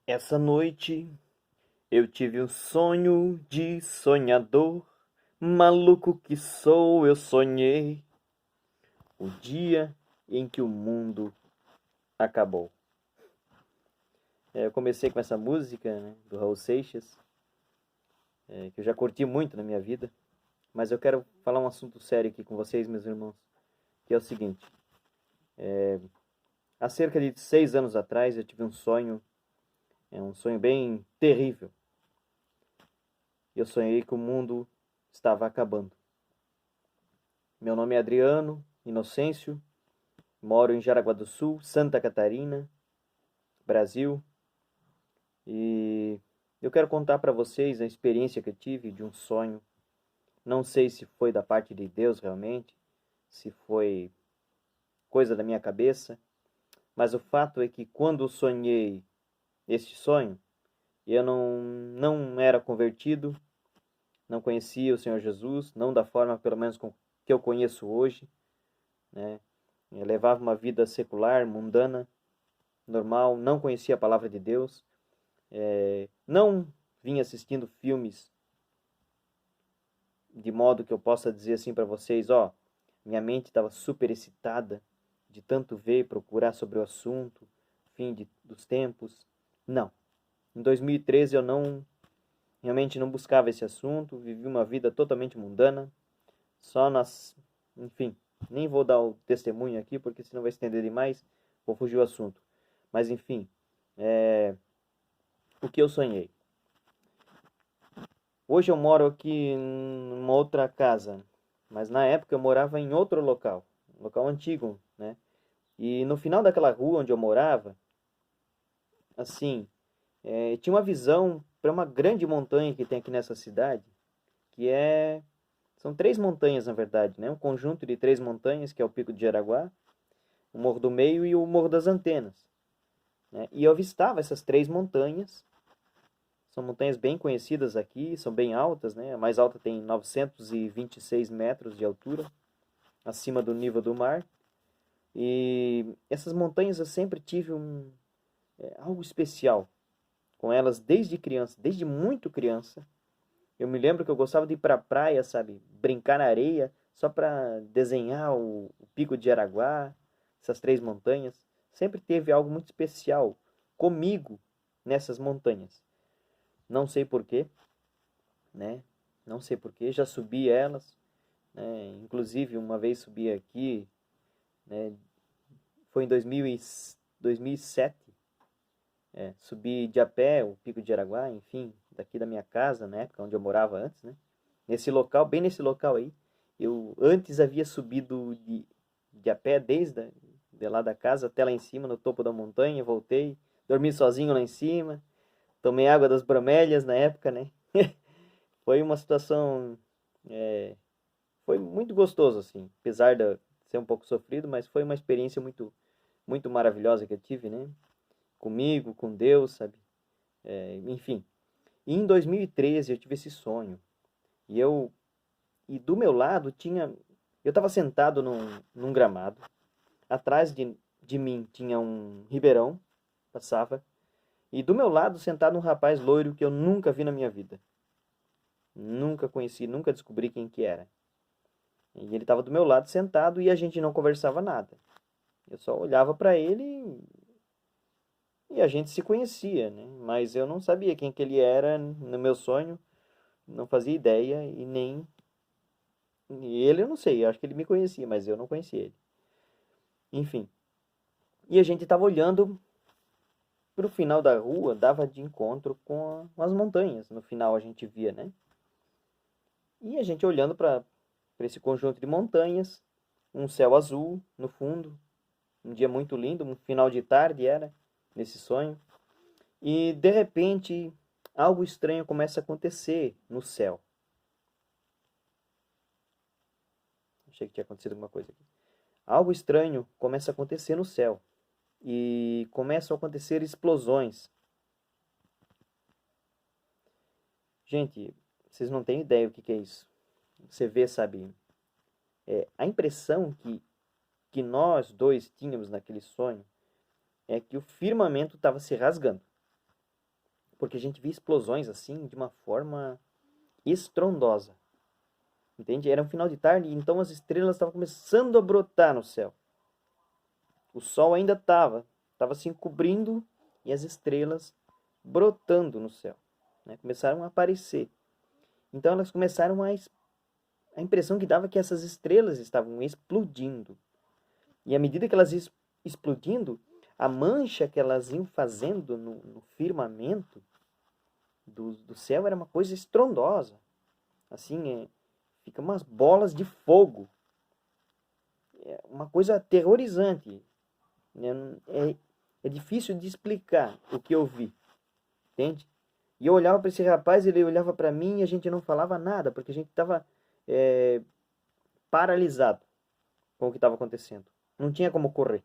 Essa noite eu tive um sonho de sonhador, maluco que sou, eu sonhei o dia em que o mundo acabou. Eu comecei com essa música, né, do Raul Seixas, que eu já curti muito na minha vida, mas eu quero falar um assunto sério aqui com vocês, meus irmãos, que é o seguinte. Há cerca de 6 anos atrás eu tive um sonho, um sonho bem terrível. Eu sonhei que o mundo estava acabando. Meu nome é Adriano Inocêncio, moro em Jaraguá do Sul, Santa Catarina, Brasil, e eu quero contar para vocês a experiência que eu tive de um sonho. Não sei se foi da parte de Deus realmente, se foi coisa da minha cabeça, mas o fato é que quando eu sonhei este sonho, eu não era convertido, não conhecia o Senhor Jesus, não da forma pelo menos que eu conheço hoje, né? Eu levava uma vida secular, mundana, normal, não conhecia a palavra de Deus, não vinha assistindo filmes de modo que eu possa dizer assim para vocês, ó, minha mente estava super excitada de tanto ver e procurar sobre o assunto, dos tempos. Não. Em 2013 eu realmente não buscava esse assunto, vivi uma vida totalmente mundana, só enfim, nem vou dar o testemunho aqui porque senão vai estender demais, vou fugir do assunto. Mas enfim, o que eu sonhei? Hoje eu moro aqui numa outra casa, mas na época eu morava em outro local, um local antigo, né? E no final daquela rua onde eu morava, assim, tinha uma visão para uma grande montanha que tem aqui nessa cidade, que são três montanhas na verdade, né? Um conjunto de três montanhas, que é o Pico de Jaraguá, o Morro do Meio e o Morro das Antenas, né? E eu avistava essas três montanhas. São montanhas bem conhecidas aqui, são bem altas, né? A mais alta tem 926 metros de altura, acima do nível do mar. E essas montanhas eu sempre tive algo especial com elas desde criança, desde muito criança. Eu me lembro que eu gostava de ir pra praia, sabe? Brincar na areia, só para desenhar o Pico de Araguá, essas três montanhas. Sempre teve algo muito especial comigo nessas montanhas. Não sei porquê, né? Não sei porquê, já subi elas, né? Inclusive uma vez subi aqui, né? Foi em 2007, subi de a pé o Pico de Araguá, enfim, daqui da minha casa, na época onde eu morava antes, né? Nesse local, bem nesse local aí, eu antes havia subido de a pé de lá da casa até lá em cima, no topo da montanha, voltei, dormi sozinho lá em cima, tomei água das bromélias na época, né? Foi uma situação, é, foi muito gostoso, assim, apesar de ser um pouco sofrido, mas foi uma experiência muito, muito maravilhosa que eu tive, né? Comigo, com Deus, sabe? Enfim. E em 2013 eu tive esse sonho. E e do meu lado eu estava sentado num gramado. Atrás de mim tinha um ribeirão, passava. E do meu lado, sentado um rapaz loiro que eu nunca vi na minha vida. Nunca conheci, nunca descobri quem que era. E ele estava do meu lado sentado e a gente não conversava nada. Eu só olhava para ele e a gente se conhecia, né? Mas eu não sabia quem que ele era no meu sonho, não fazia ideia e ele eu não sei, eu acho que ele me conhecia, mas eu não conhecia ele. Enfim. E a gente estava olhando para o final da rua, dava de encontro com as montanhas. No final a gente via, né? E a gente olhando para esse conjunto de montanhas, um céu azul no fundo, um dia muito lindo, um final de tarde era, nesse sonho. E de repente, algo estranho começa a acontecer no céu. Achei que tinha acontecido alguma coisa aqui. Algo estranho começa a acontecer no céu. E começam a acontecer explosões. Gente, vocês não têm ideia o que é isso. Você vê, sabe, a impressão que nós dois tínhamos naquele sonho é que o firmamento estava se rasgando. porque a gente via explosões assim de uma forma estrondosa. Entende? Era um final de tarde, então as estrelas estavam começando a brotar no céu. O sol ainda estava se encobrindo e as estrelas brotando no céu, né? Começaram a aparecer. Então elas começaram a impressão que dava que essas estrelas estavam explodindo. E à medida que elas iam explodindo, a mancha que elas iam fazendo no firmamento do céu era uma coisa estrondosa. Assim, fica umas bolas de fogo. É uma coisa aterrorizante. É difícil de explicar o que eu vi, entende? E eu olhava para esse rapaz, ele olhava para mim e a gente não falava nada, porque a gente estava paralisado com o que estava acontecendo. Não tinha como correr,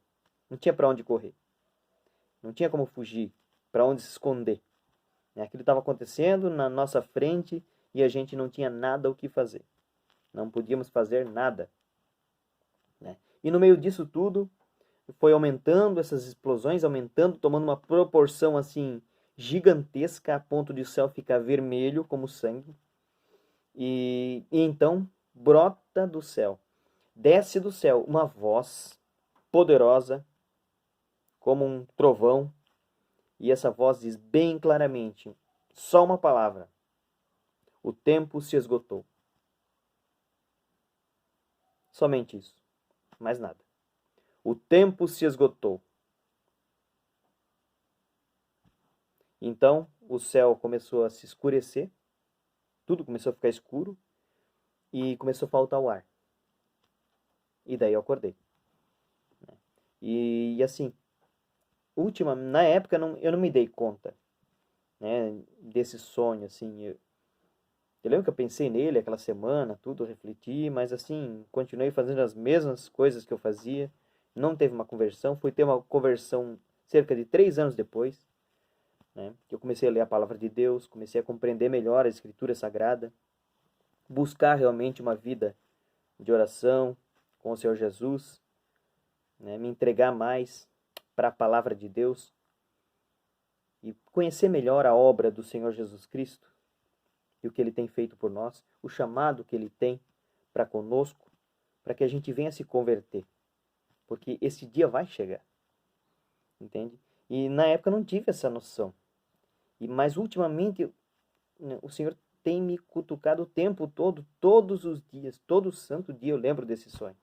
não tinha para onde correr, não tinha como fugir, para onde se esconder. Aquilo estava acontecendo na nossa frente e a gente não tinha nada o que fazer. Não podíamos fazer nada. Né? E no meio disso tudo, foi aumentando, essas explosões aumentando, tomando uma proporção assim gigantesca, a ponto de o céu ficar vermelho como sangue. E então brota do céu, desce do céu uma voz poderosa, como um trovão, e essa voz diz bem claramente, só uma palavra: o tempo se esgotou. Somente isso, mais nada. O tempo se esgotou. Então o céu começou a se escurecer, tudo começou a ficar escuro e começou a faltar o ar. E daí eu acordei. E assim, na época eu não me dei conta, né, desse sonho, assim. Eu lembro que eu pensei nele aquela semana, tudo, refleti, mas assim, continuei fazendo as mesmas coisas que eu fazia. Não teve uma conversão, fui ter uma conversão cerca de 3 anos depois, né, que eu comecei a ler a palavra de Deus, comecei a compreender melhor a Escritura Sagrada, buscar realmente uma vida de oração com o Senhor Jesus, né, me entregar mais para a palavra de Deus e conhecer melhor a obra do Senhor Jesus Cristo e o que ele tem feito por nós, o chamado que ele tem para conosco, para que a gente venha se converter, porque esse dia vai chegar, entende? E na época eu não tive essa noção, mas ultimamente o Senhor tem me cutucado o tempo todo, todos os dias, todo santo dia eu lembro desse sonho.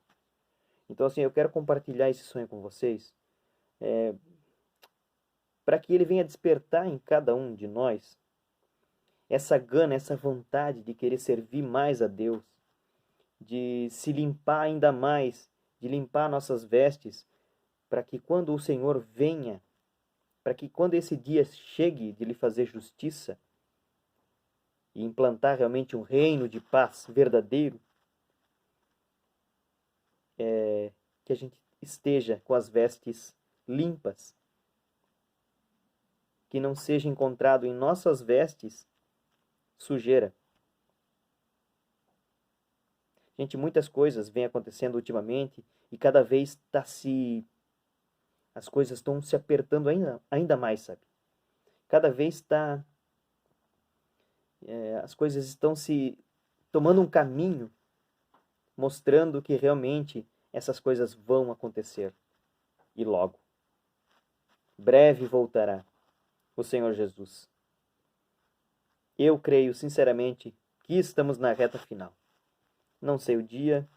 Então assim, eu quero compartilhar esse sonho com vocês, para que ele venha despertar em cada um de nós essa gana, essa vontade de querer servir mais a Deus, de se limpar ainda mais, de limpar nossas vestes, para que quando o Senhor venha, para que quando esse dia chegue de lhe fazer justiça e implantar realmente um reino de paz verdadeiro, que a gente esteja com as vestes limpas, que não seja encontrado em nossas vestes sujeira. Gente, muitas coisas vêm acontecendo ultimamente e cada vez as coisas estão se apertando ainda mais, sabe? Cada vez as coisas estão se tomando um caminho mostrando que realmente essas coisas vão acontecer. E logo. Breve voltará o Senhor Jesus. Eu creio sinceramente que estamos na reta final. Não sei o dia,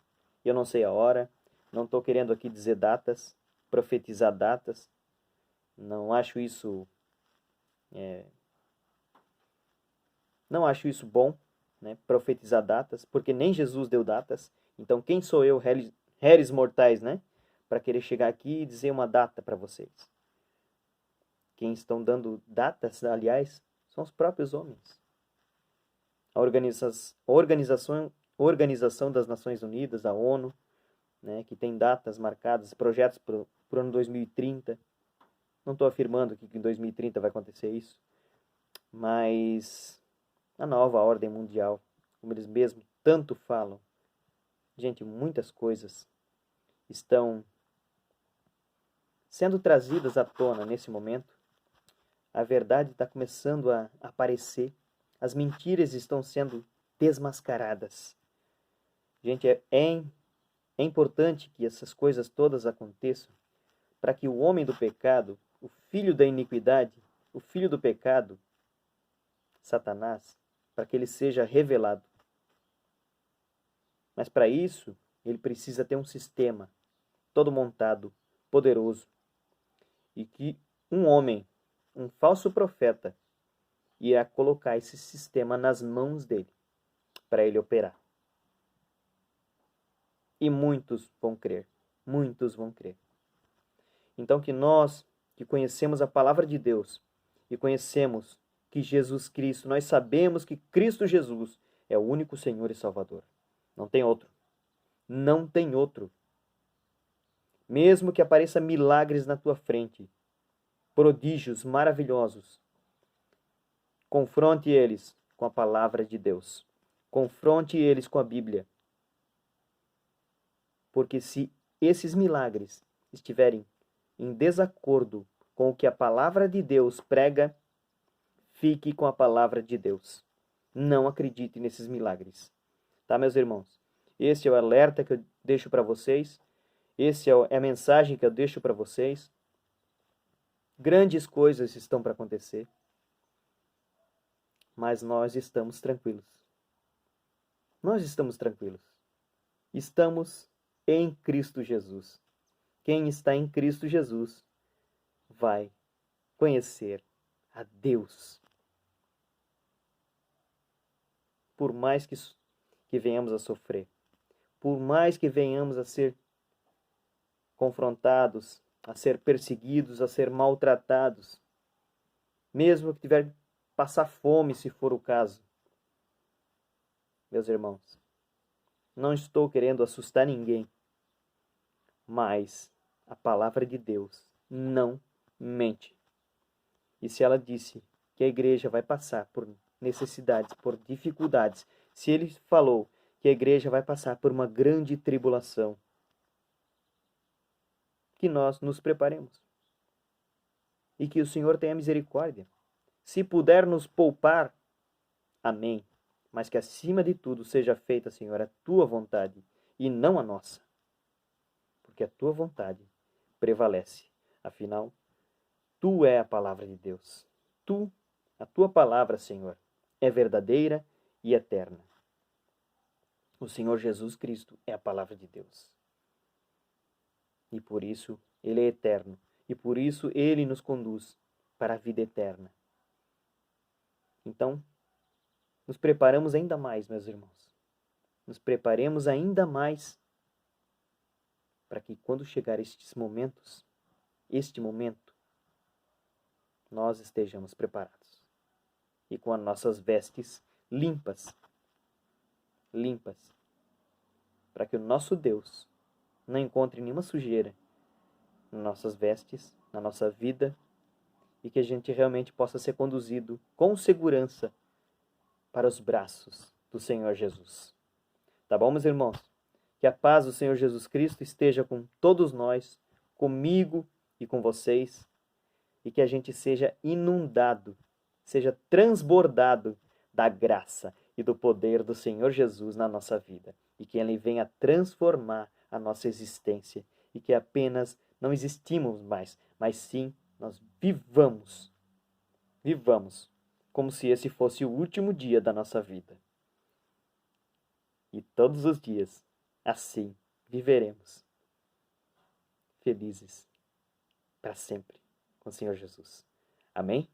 eu não sei a hora, não estou querendo aqui dizer datas, profetizar datas. Não acho isso não acho isso bom, né? Profetizar datas, porque nem Jesus deu datas. Então quem sou eu, réis mortais, né? Para querer chegar aqui e dizer uma data para vocês. Quem estão dando datas, aliás, são os próprios homens. A Organização das Nações Unidas, a ONU, né, que tem datas marcadas, projetos para o ano 2030. Não estou afirmando que em 2030 vai acontecer isso, mas a nova ordem mundial, como eles mesmos tanto falam. Gente, muitas coisas estão sendo trazidas à tona nesse momento, a verdade está começando a aparecer, as mentiras estão sendo desmascaradas. Gente, é importante que essas coisas todas aconteçam para que o homem do pecado, o filho da iniquidade, o filho do pecado, Satanás, para que ele seja revelado. Mas para isso, ele precisa ter um sistema todo montado, poderoso, e que um homem, um falso profeta, irá colocar esse sistema nas mãos dele, para ele operar. E muitos vão crer, muitos vão crer. Então que nós, que conhecemos a palavra de Deus, e conhecemos que Jesus Cristo, nós sabemos que Cristo Jesus é o único Senhor e Salvador. Não tem outro. Não tem outro. Mesmo que apareça milagres na tua frente, prodígios maravilhosos, confronte eles com a palavra de Deus. Confronte eles com a Bíblia. Porque se esses milagres estiverem em desacordo com o que a palavra de Deus prega, fique com a palavra de Deus. Não acredite nesses milagres. Tá, meus irmãos? Esse é o alerta que eu deixo para vocês. Esse é a mensagem que eu deixo para vocês. Grandes coisas estão para acontecer. Mas nós estamos tranquilos. Nós estamos tranquilos. Estamos em Cristo Jesus. Quem está em Cristo Jesus vai conhecer a Deus. Por mais que venhamos a sofrer, por mais que venhamos a ser confrontados, a ser perseguidos, a ser maltratados, mesmo que tiver que passar fome, se for o caso. Meus irmãos, não estou querendo assustar ninguém, mas a palavra de Deus não mente. E se ela disse que a igreja vai passar por necessidades, por dificuldades, se ele falou que a igreja vai passar por uma grande tribulação, que nós nos preparemos. E que o Senhor tenha misericórdia. Se puder nos poupar, amém. Mas que acima de tudo seja feita, Senhor, a tua vontade e não a nossa. Porque a tua vontade prevalece. Afinal, tu é a palavra de Deus. A tua palavra, Senhor, é verdadeira e eterna. O Senhor Jesus Cristo é a palavra de Deus. E por isso ele é eterno. E por isso ele nos conduz para a vida eterna. Então, nos preparamos ainda mais, meus irmãos. Nos preparemos ainda mais para que quando chegar estes momentos, este momento, nós estejamos preparados. E com as nossas vestes limpas, para que o nosso Deus não encontre nenhuma sujeira nas nossas vestes, na nossa vida, e que a gente realmente possa ser conduzido com segurança para os braços do Senhor Jesus. Tá bom, meus irmãos? Que a paz do Senhor Jesus Cristo esteja com todos nós, comigo e com vocês, e que a gente seja inundado, seja transbordado da graça e do poder do Senhor Jesus na nossa vida, e que Ele venha transformar a nossa existência, e que apenas não existimos mais, mas sim nós vivamos como se esse fosse o último dia da nossa vida. E todos os dias, assim, viveremos felizes para sempre com o Senhor Jesus. Amém?